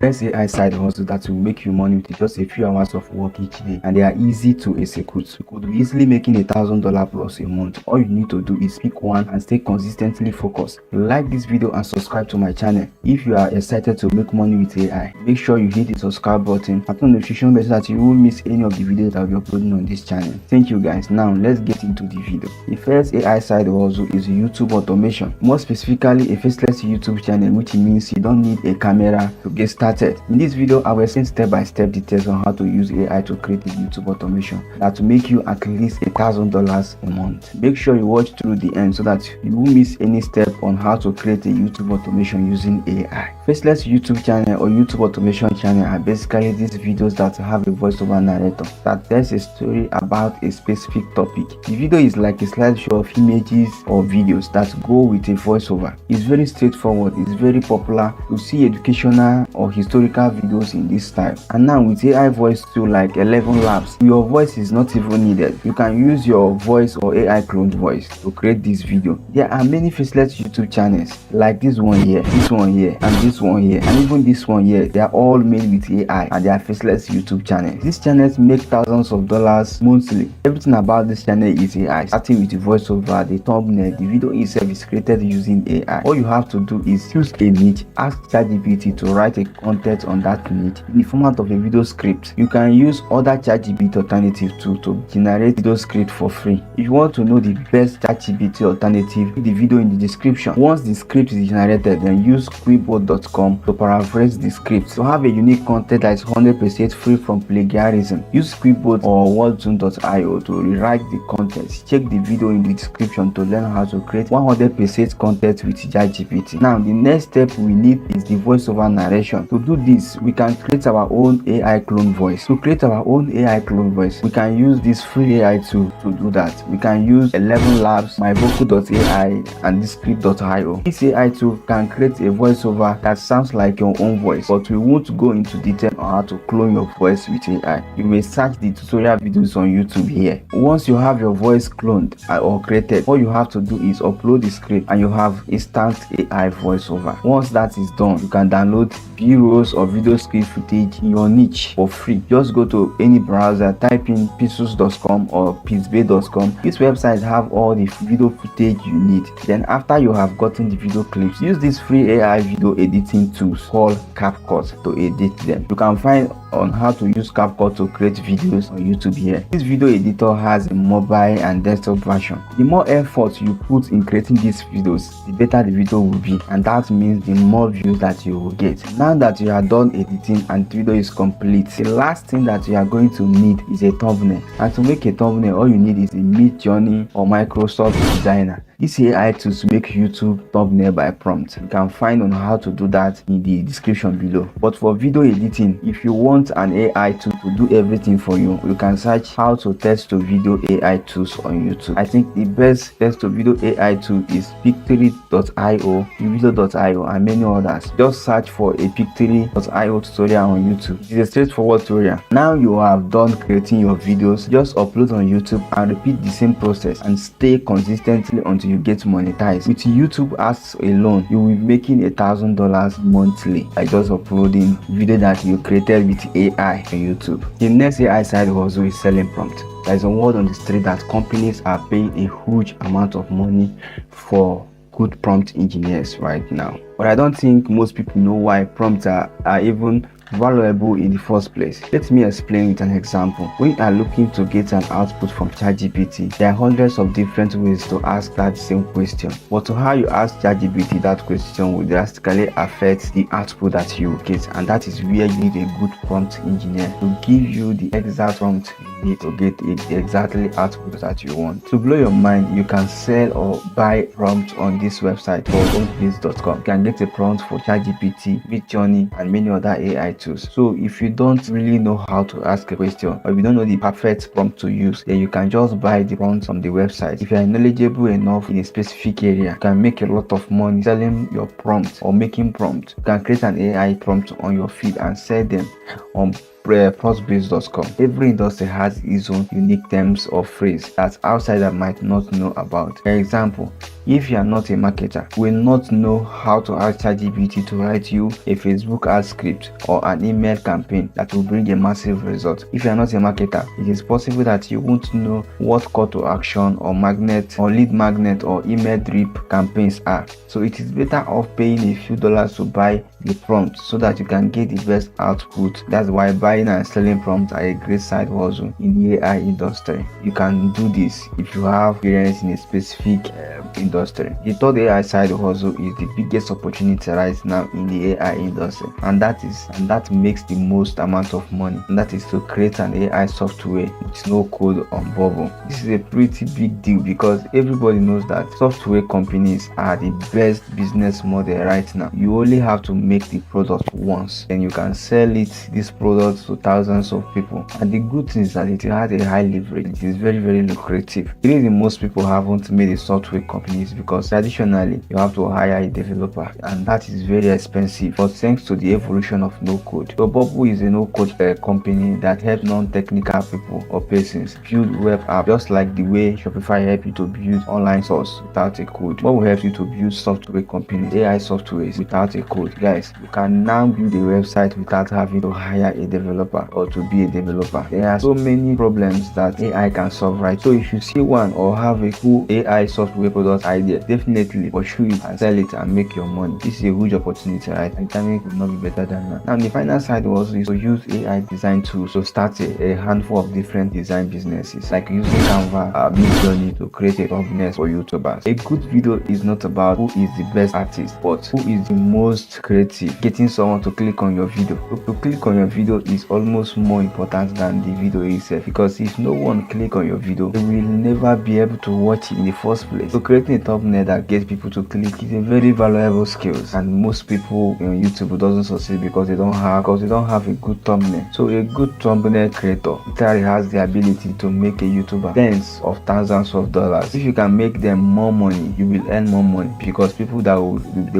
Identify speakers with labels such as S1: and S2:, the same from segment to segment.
S1: Best AI side hustle that will make you money with just a few hours of work each day, and they are easy to execute. You could be easily making $1,000 plus a month. All you need to do is pick one and stay consistently focused. Like this video and subscribe to my channel. If you are excited to make money with AI, make sure you hit the subscribe button and turn the notification bell so that you won't miss any of the videos that I'll be uploading on this channel. Thank you guys. Now let's get into the video. The first AI side hustle is YouTube automation. More specifically, a faceless YouTube channel, which means you don't need a camera to get started. In this video, I will explain step-by-step details on how to use AI to create a YouTube automation that will make you at least $1,000 a month. Make sure you watch through the end so that you won't miss any step on how to create a YouTube automation using AI. Faceless YouTube channel or YouTube automation channel are basically these videos that have a voiceover narrator that tells a story about a specific topic. The video is like a slideshow of images or videos that go with a voiceover. It's very straightforward. It's very popular. You see educational or historical videos in this style. And now with AI voice tool like 11 Labs, your voice is not even needed. You can use your voice or AI cloned voice to create this video. There are many faceless YouTube channels like this one here, this one here, and this one here, and even this one here. They are all made with AI and they are faceless YouTube channels. These channels make thousands of dollars monthly. Everything about this channel is AI, starting with the voiceover, the thumbnail. The video itself is created using AI. All you have to do is choose a niche, ask ChatGPT to write a content on that niche in the format of a video script. You can use other ChatGPT alternative too to generate video script for free. If you want to know the best ChatGPT alternative, read the video in the description. Once the script is generated, then use Scribd.com to paraphrase the script. To have a unique content that is 100% free from plagiarism, use Scribd or Wordzoom.io to rewrite the content. Check the video in the description to learn how to create 100% content with ChatGPT. Now the next step we need is the voiceover narration. To do this, we can create our own AI clone voice. To create our own AI clone voice, we can use this free AI tool to do that. We can use 11 Labs, myvocal.ai, and Descript.io. This AI tool can create a voiceover that sounds like your own voice, but we won't go into detail on how to clone your voice with AI. You may search the tutorial videos on YouTube here. Once you have your voice cloned or created, all you have to do is upload the script and you have instant AI voiceover. Once that is done, you can download B-rolls or video script footage in your niche for free. Just go to any browser, type in pixels.com or pixabay.com. These websites have all the video footage you need. Then after you have gotten the video clips, use this free AI video editing tools called CapCut to edit them. You can find on how to use CapCut to create videos on YouTube here. This video editor has a mobile and desktop version. The more effort you put in creating these videos, the better the video will be, and that means the more views that you will get. Now that you are done editing and the video is complete, the last thing that you are going to need is a thumbnail. And to make a thumbnail, all you need is a Midjourney or Microsoft Designer. This AI tools make YouTube thumbnail by prompt. You can find on how to do that in the description below. But for video editing, if you want an AI tool to do everything for you, you can search how to text to video AI tools on YouTube. I think the best text to video AI tool is Pictory.io, Video.io, and many others. Just search for a Pictory.io tutorial on YouTube. It's a straightforward tutorial. Now you have done creating your videos, just upload on YouTube and repeat the same process and stay consistently until you get monetized. With YouTube ads alone, you will be making $1,000 monthly by just uploading video that you created with AI on YouTube. The next AI side hustle is selling prompt. There is a word on the street that companies are paying a huge amount of money for good prompt engineers right now. But I don't think most people know why prompts are even valuable in the first place. Let me explain with an example. When you are looking to get an output from ChatGPT, there are hundreds of different ways to ask that same question. But to how you ask ChatGPT that question will drastically affect the output that you will get, and that is where you need a good prompt engineer to give you the exact prompt you need to get the exactly output that you want. To blow your mind, you can sell or buy prompts on this website called ownplace.com. You can get a prompt for ChatGPT, Midjourney, and many other AI tools. So if you don't really know how to ask a question, or if you don't know the perfect prompt to use, then you can just buy the prompts from the website. If you are knowledgeable enough in a specific area, you can make a lot of money selling your prompt or making prompts. You can create an AI prompt on your feed and sell them on Frostbase.com. Every industry has its own unique terms of phrase that outsiders might not know about. For example, if you are not a marketer, you will not know how to ask ChatGPT to write you a Facebook ad script or an email campaign that will bring a massive result. If you are not a marketer, it is possible that you won't know what call to action or magnet or lead magnet or email drip campaigns are. So it is better off paying a few dollars to buy the prompt so that you can get the best output. That's why buying and selling prompts are a great side hustle in the AI industry. You can do this if you have experience in a specific industry. The third AI side hustle is the biggest opportunity right now in the AI industry, and that makes the most amount of money, and that is to create an AI software with no code on Bubble. This is a pretty big deal because everybody knows that software companies are the best business model right now. You only have to make the product once, then you can sell this product to thousands of people, and the good thing is that it has a high leverage. It is very, very lucrative. The reason most people haven't made a software company is because traditionally you have to hire a developer, and that is very expensive. But thanks to the evolution of no code, so Bubble is a no code company that helps non-technical people or persons build web apps, just like the way Shopify helps you to build online stores without a code. Bubble helps you to build software companies, AI softwares without a code. Guys, you can now build a website without having to hire a developer or to be a developer. There are so many problems that AI can solve, right? So if you see one or have a cool AI software product idea, definitely pursue it and sell it and make your money. This is a huge opportunity, right? And timing could not be better than that. Now the final side also is to use AI design tools to start a handful of different design businesses, like using Canva, Midjourney to create a thumbnail for YouTubers. A good video is not about who is the best artist, but who is the most creative. Getting someone to click on your video. To click on your video is almost more important than the video itself, because if no one click on your video, they will never be able to watch it in the first place. So creating a thumbnail that gets people to click is a very valuable skill, and most people on YouTube doesn't succeed because they don't have a good thumbnail. So a good thumbnail creator literally has the ability to make a YouTuber tens of thousands of dollars. If you can make them more money, you will earn more money, because people they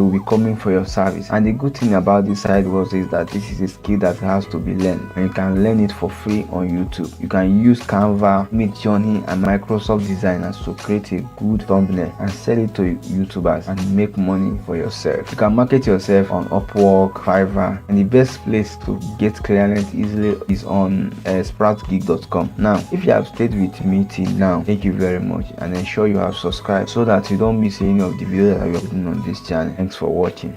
S1: will be coming for your service. And the good thing about this side was is that this is a skill that has to be learned, and you can learn it for free on YouTube. You can use Canva, Midjourney, and Microsoft designers to create a good thumbnail and sell it to YouTubers and make money for yourself. You can market yourself on Upwork, Fiverr, and the best place to get clients easily is on Sproutgeek.com. Now, if you have stayed with me till now, thank you very much, and ensure you have subscribed so that you don't miss any of the videos that we are putting on this channel. Thanks for watching.